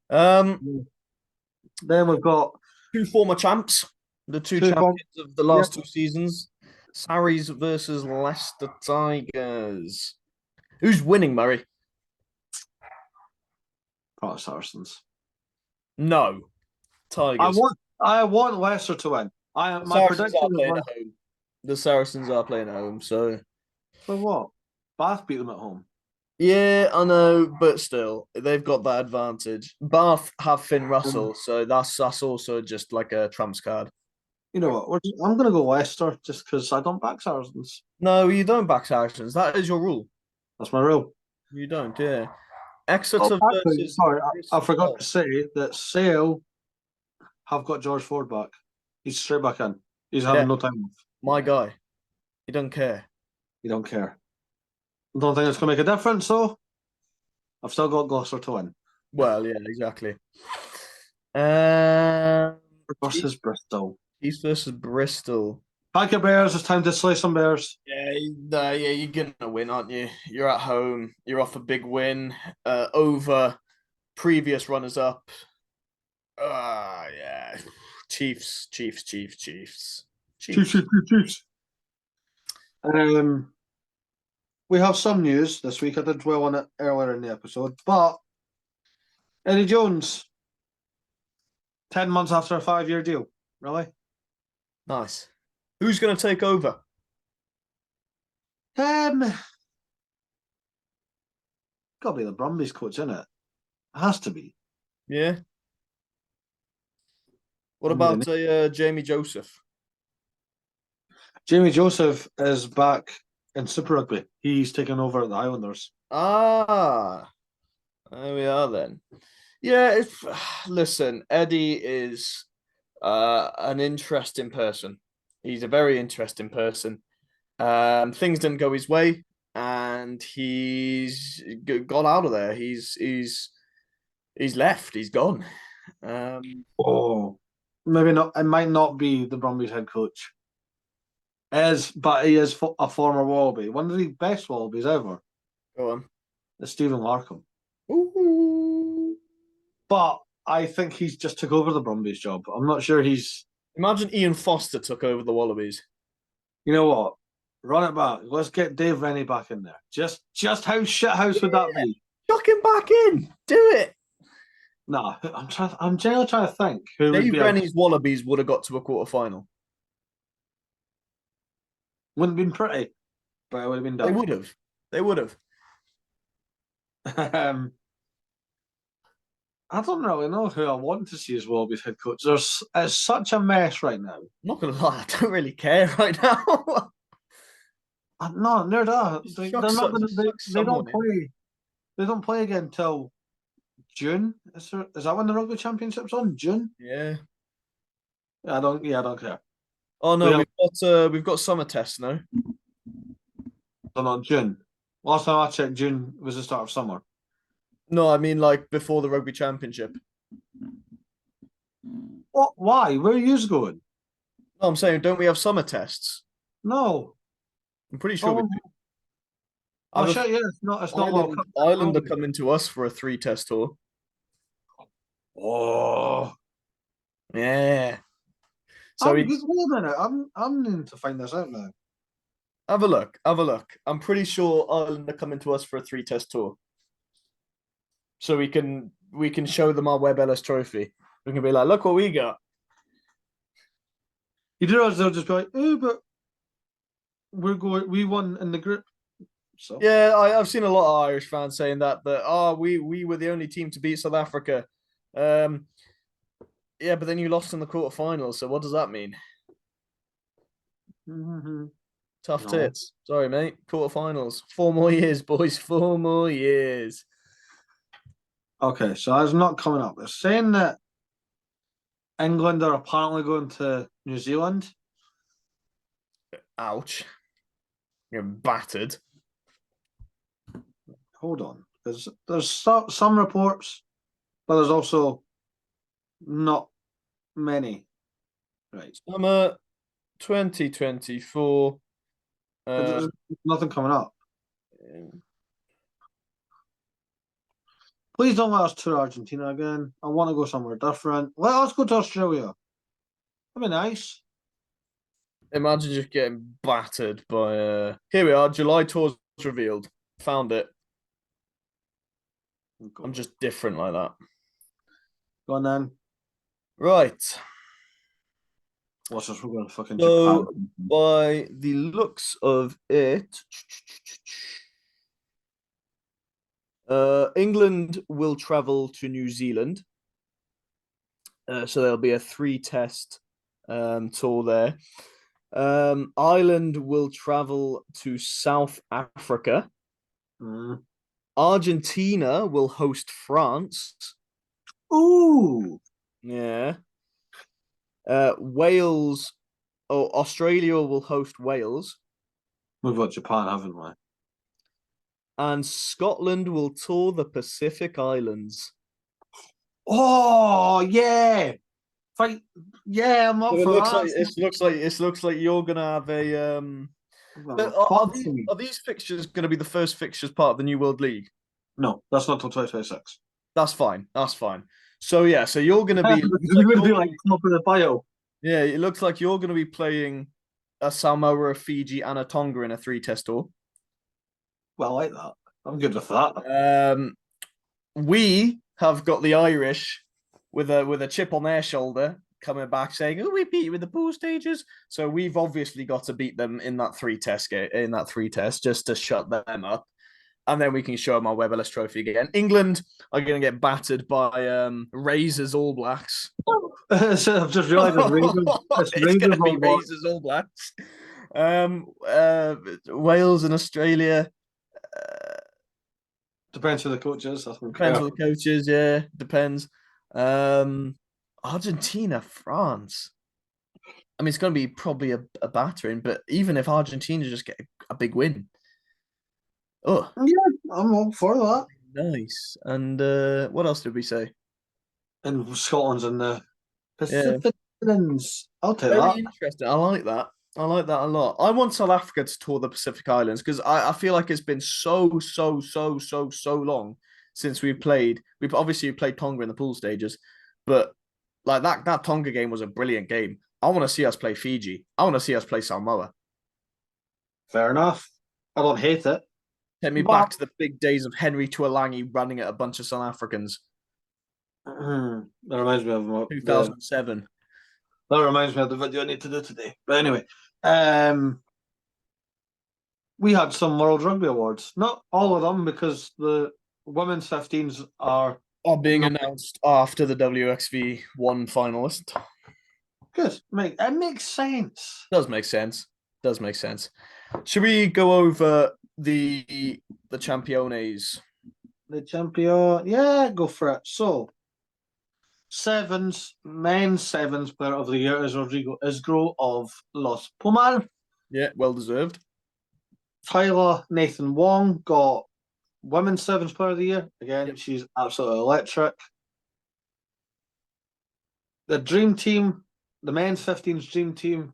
Then we've got 2 former champs, the 2 champions of the last 2 seasons. Sarries versus Leicester Tigers. Who's winning, Murray? Probably Saracens. No. Tigers. I want Leicester to win. My prediction is at home. The Saracens are playing at home, so. For what? Bath beat them at home. Yeah, I know, but still, they've got that advantage. Bath have Finn Russell, so that's also just like a trumps card. You know what? I'm going to go Leicester just because I don't back Saracens. No, you don't back Saracens. That is your rule. That's my rule. You don't, yeah. Exeter versus... Sorry, I forgot to say that Sale have got George Ford back. He's straight back in. He's having no time off. My guy. He doesn't care. You don't care. Don't think it's going to make a difference, though. I've still got Gloucester to win. Well, yeah, exactly. Um, Versus Bristol. Chiefs versus Bristol. Pack your bears. It's time to slay some bears. Yeah, you're gonna win, aren't you? You're at home. You're off a big win over previous runners-up. Yeah. Chiefs. Chiefs. We have some news this week. I did dwell on it earlier in the episode, but Eddie Jones, 10 months after a 5-year deal. Really? Nice. Who's going to take over? Gotta be the Brumbies coach, isn't it? It has to be. Yeah. What about Jamie Joseph? Jamie Joseph is back in Super Rugby. He's taken over at the Islanders. Ah, there we are then. Yeah, listen, Eddie is an interesting person. He's a very interesting person. Things didn't go his way, and he's got out of there. He's left. He's gone. Maybe not. It might not be the Brumbies head coach. But he is a former Wallaby. One of the best Wallabies ever. Go on. It's Stephen Larkham. Ooh. But I think he's just took over the Brumbies job. I'm not sure he's. Imagine Ian Foster took over the Wallabies. You know what? Run it back. Let's get Dave Rennie back in there. Just how shithouse would that be? Chuck him back in. Do it. No, I'm generally trying to think who Dave would be. Rennie's Wallabies would have got to a quarter-final. Wouldn't have been pretty, but it would have been done. They would have. I don't really know who I want to see as Wallabies head coach. It's such a mess right now. I'm not gonna lie, I don't really care right now. No, they're not. They don't play. They don't play again until June. Is that when the Rugby Championship's on? June? Yeah. I don't care. Oh no, we've got summer tests now. So not June. Last time I checked, June was the start of summer. No, I mean like before the Rugby Championship. What? Why? Where are you going? No, I'm saying, don't we have summer tests? No. I'm pretty sure we do. Oh shit! Yeah, it's not. World Cup. Ireland are coming to us for a 3-test tour. Oh. Yeah. So wait a minute. I'm needing to find this out now. Have a look. I'm pretty sure Ireland are coming to us for a 3-test tour. So we can show them our Webb Ellis trophy. We can be like, look what we got. You do realize they'll just be like, oh, but we won in the group. So yeah, I've seen a lot of Irish fans saying that we were the only team to beat South Africa. Yeah, but then you lost in the quarterfinals. So what does that mean? Mm-hmm. Tough tits. Sorry, mate. Quarterfinals. 4 more years, boys. 4 more years. Okay, so that's not coming up. They're saying that England are apparently going to New Zealand. Ouch. You're battered. Hold on. There's some reports, but there's also not many. Right. Summer 2024. There's nothing coming up. Please don't let us tour Argentina again. I want to go somewhere different. Let us go to Australia. That'd be nice. Imagine just getting battered by. Here we are. July tours revealed. Found it. I'm just different like that. Go on then. Right. What's this? We're going to fucking So, Japan. by the looks of it, England will travel to New Zealand. So there'll be a 3-test tour there. Ireland will travel to South Africa. Argentina will host France. Ooh. Yeah. Australia will host Wales. We've got Japan, haven't we? and Scotland will tour the Pacific Islands. Oh yeah, fight. Yeah, I'm So up it for looks like that. it looks like you're gonna have a Well, But are, are these hopefully. are these fixtures going to be the first fixtures part of the New World League? No, that's not till 2026. That's fine. That's fine. So yeah, so you're going to be. Looks You're like going to you're be going like to be. top of the bio. Yeah, it looks like you're going to be playing a Samoa, a Fiji, and a Tonga in a three-test tour. Well, I like that. I'm good with that. Um, we have got the Irish with a chip on their shoulder coming back saying, "Oh, we beat you in the pool stages." So we've obviously got to beat them in that three-test game, in that three-test, just to shut them up. And then we can show them our Weberless trophy again. England are going to get battered by Razors All Blacks. So I've just realised it's Raiders. It's It's going Raiders to be on what? Razors All Blacks. Wales and Australia. Depends who the coach is. I don't Depends care. on the coaches. Yeah, depends. Um, Argentina, France. I mean, it's going to be probably a battering, but even if Argentina just get a big win, oh, Yeah, I'm all for that. nice. And what else did we say? And Scotland's in the Yeah, Pacific Islands. I'll take very that. interesting. I like that. I like that a lot. I want South Africa to tour the Pacific Islands because I feel like it's been so long since we've played. We've obviously played Tonga in the pool stages, but like that Tonga game was a brilliant game. I want to see us play Fiji. I want to see us play Samoa. Fair enough. I don't hate it. Take me But back to the big days of Henry Tuolangi running at a bunch of South Africans. that reminds me of the 2007. that reminds me of the video I need to do today. But anyway, um, we had some World Rugby Awards. Not all of them because the women's 15s are Are being not announced after the WXV1 finalist. good. It makes sense. Does make sense. Does make sense. Should we go over the Championes? The champion, yeah, go for it. So, men's sevens player of the year is Rodrigo Isgro of Los Pumas. Yeah, well deserved. Tyler Nathan Wong got women's sevens player of the year. Again, Yep. she's absolutely electric. The dream team, the men's 15s dream team.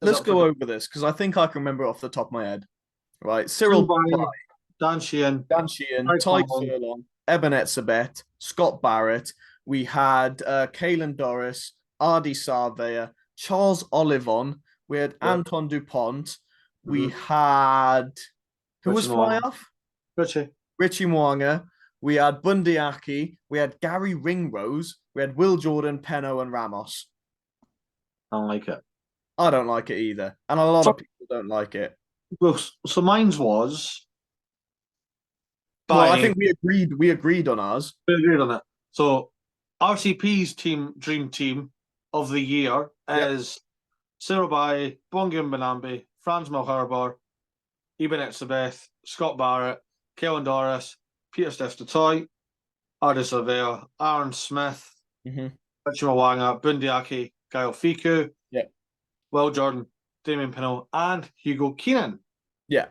Let's go over this because I think I can remember it off the top of my head. Right, Cyril By Dan Sheehan, Dan Sheehan, Ty Ty Conlon, Furlong, Eben Etzebeth, Scott Barrett. We had Caelan Doris, Ardi Sarveya, Charles Olivon. We had yeah. Anton Dupont. We Mm-hmm. had who was fly off? Richie Mwanga. We had Bundyaki. We had Gary Ringrose. We had Will Jordan, Penno, and Ramos. I don't like it. I don't like it either, and a lot of people don't like it. Well, so mine's was. Well, I think we agreed on ours. We agreed on it. So RCP's dream team of the year is Sirabai, Bongian Benambi, Franz Malherbar, Eben Etzebeth, Scott Barrett, Kellen Doris, Peter Steph-Toy, Arda Surveyor, Aaron Smith, Mm-hmm. Richie Mwanga, Bundyaki, Kyle Fiku, Will Jordan, Damien Pinot, and Hugo Keenan. Yeah.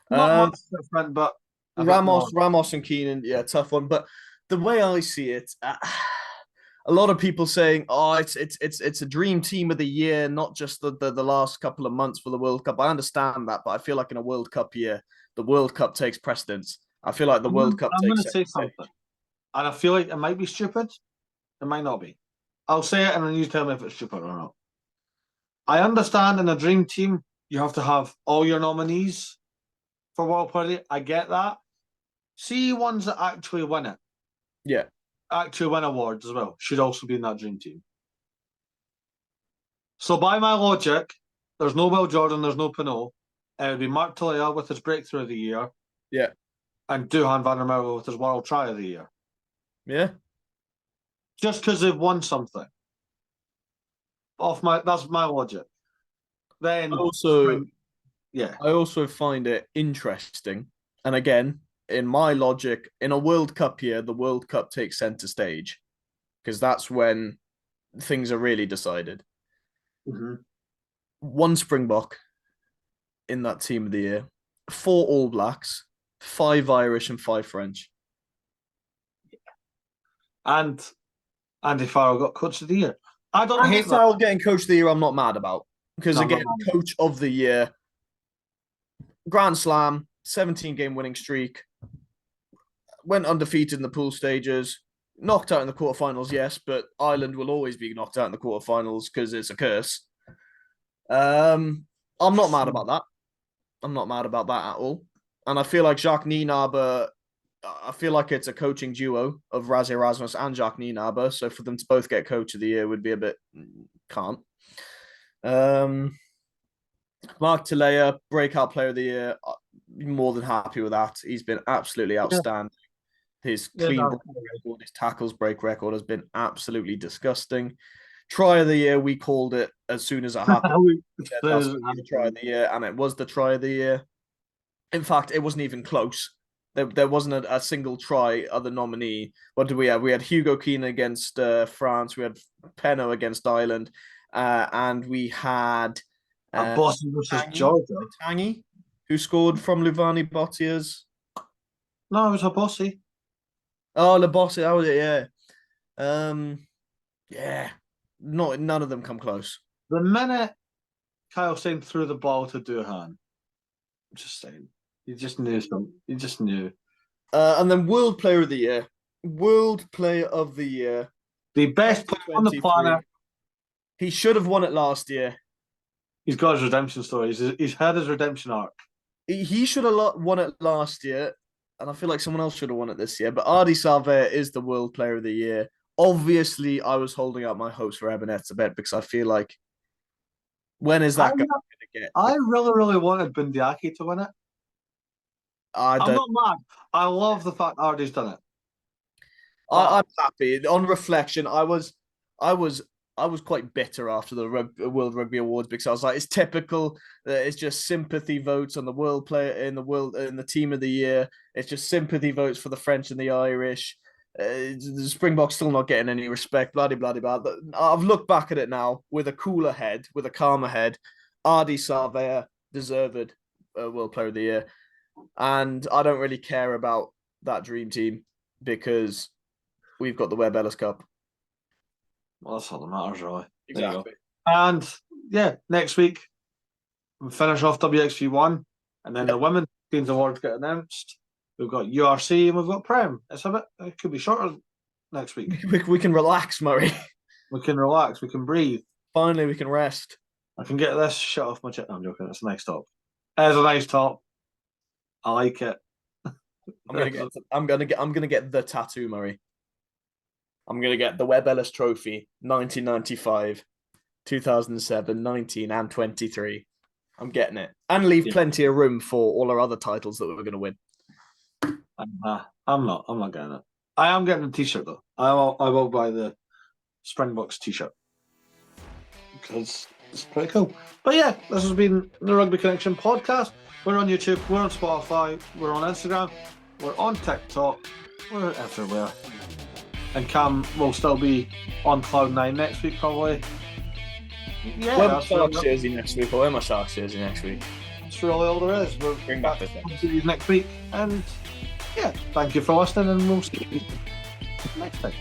Not much different, but Ramos and Keenan, yeah, tough one. But the way I see it, a lot of people saying, "Oh, it's a dream team of the year, not just the last couple of months for the World Cup." I understand that, but I feel like in a World Cup year, the World Cup takes precedence. I feel like the World Cup I'm takes. going to say something, and I feel like it might be stupid. It might not be. I'll say it, and then you tell me if it's stupid or not. I understand in a dream team you have to have all your nominees for World Party. I get that. See ones that actually win it. Yeah. Actually win awards as well. Should also be in that dream team. So by my logic, there's no Will Jordan, there's no Pinot. It would be Mark Talia with his breakthrough of the year. Yeah. And Duhan van der Merwe with his world try of the year. Yeah. Just because they've won something. That's my logic. Then I also find it interesting. And again, in my logic, in a World Cup year, the World Cup takes center stage because that's when things are really decided. Mm-hmm. One Springbok in that team of the year, 4 All Blacks, 5 Irish and 5 French. And Andy Farrell got Coach of the Year. I don't Andy hate that. Farrell getting Coach of the Year, I'm not mad about. Because No, again, no. Coach of the Year, Grand Slam, 17-game winning streak, went undefeated in the pool stages, knocked out in the quarterfinals, yes, but Ireland will always be knocked out in the quarterfinals because it's a curse. I'm not mad about that. I'm not mad about that at all. And I feel like Jacques Nienaber, I feel like it's a coaching duo of Razzie Erasmus and Jacques Nienaber. So for them to both get Coach of the Year would be a bit can't. Mark Talea, Breakout Player of the Year, more than happy with that. He's been absolutely outstanding. His clean break record, his tackles break record has been absolutely disgusting. Try of the Year, we called it as soon as it happened. That's the Try of the Year, and it was the Try of the Year. In fact, it wasn't even close. There wasn't a single try other nominee. What did we have? We had Hugo Keane against France. We had Penno against Ireland. And we had Boston versus Georgia. Tangi, who scored from Luvani Bottia's. No, it was a Bossy. Oh, the Bossi, that was it, yeah. Yeah. None of them come close. The minute Kyle Stein threw the ball to Duhan, I'm just saying. You just knew something. You just knew. And then World Player of the Year. World Player of the Year. The best player on the planet. He should have won it last year. He's got his redemption story. He's had his redemption arc. He should have won it last year, and I feel like someone else should have won it this year. But Ardie Savea is the World Player of the Year. Obviously, I was holding out my hopes for Ebenezer a bit because I feel like when is that going to get? I really, really wanted Bundiaki to win it. I'm not mad. I love the fact Ardie's done it. I'm happy. On reflection, I was quite bitter after the World Rugby Awards because I was like, it's typical. It's just sympathy votes on the world player in the team of the year. It's just sympathy votes for the French and the Irish. The Springboks still not getting any respect. Blah blah blah. I've looked back at it now with a cooler head, with a calmer head. Ardie Savea deserved World Player of the Year, and I don't really care about that dream team because we've got the Webb Ellis Cup. Well, that's all that matters, really. Exactly. And yeah, next week we finish off WXV1, and then the Women's Teams Awards get announced. We've got URC and we've got Prem. It could be shorter next week. We can relax, Murray. We can relax. We can breathe. Finally, we can rest. I can get this shit off my chest. I'm joking. It's a nice top. It's a nice top. I like it. I'm gonna get the tattoo, Murray. I'm going to get the Webb Ellis Trophy, 1995, 2007, 19, and 23. I'm getting it. And leave plenty of room for all our other titles that we're going to win. I'm not getting it. I am getting a t-shirt, though. I will buy the Springboks t-shirt. Because it's pretty cool. But yeah, this has been the Rugby Connection podcast. We're on YouTube, we're on Spotify, we're on Instagram, we're on TikTok, we're everywhere. And Cam will still be on Cloud9 next week, probably. Yeah, wear my Sharks jersey next week. I'll wear my Sharks jersey next week. That's really all there is. We'll bring back the series next week. And yeah, thank you for listening, and we'll see you next time.